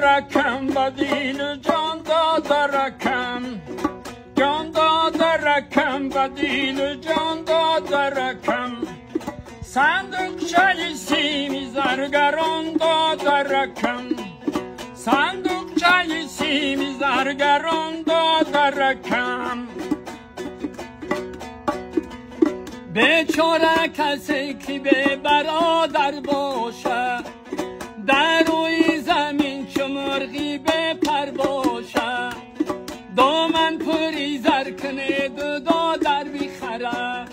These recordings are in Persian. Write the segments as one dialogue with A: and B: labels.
A: رکم با دیل جان داده رکم جان داده رکم با دیل جان داده رکم صندوقچه سیم زرگران داده رکم صندوقچه سیم زرگران داده رکم بیچاره کسی که به برادر باشه در روی زمین چو مرغی بپر باشه دامن پری زر کنه دادر بخره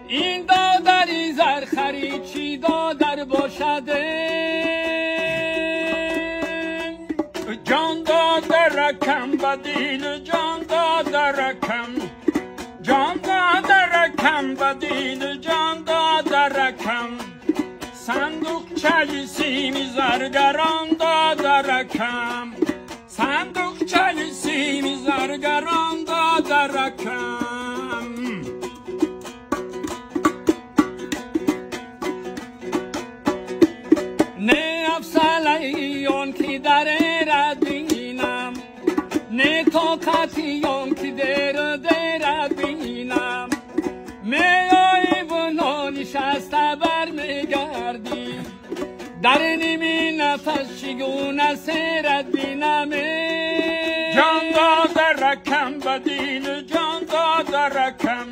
A: این دادری زر خری چی دادر باشد جان داده رکم با دیل جان داده رکم جان داده رکم با دیل جان داده رکم صندوقچه سیم زرگران داده رکم صندوقچه سیم زرگران داده رکم نه افسلیون که در رد بینم نه طاقتیون که در بینم میای و نشسته بر میگردی در نیمی نفس چگونه سیرت بینم جان داده رکم با دیل جان داده رکم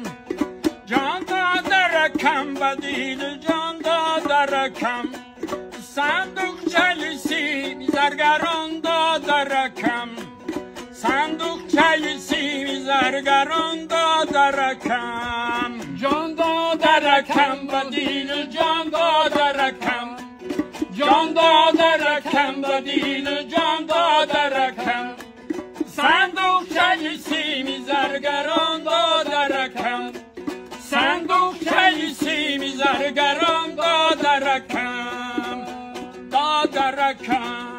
A: جان داده رکم با دیل جان داده رکم صندوقچه سیم زرگران داده رکم صندوقچه سیم زرگران داده رکم جان داده رکم با دیل جان داده رکم جان داده رکم با دیل جان داده رکم صندوقچه سیم زرگران داده رکم صندوقچه سیم زرگران داده رکم داده رکم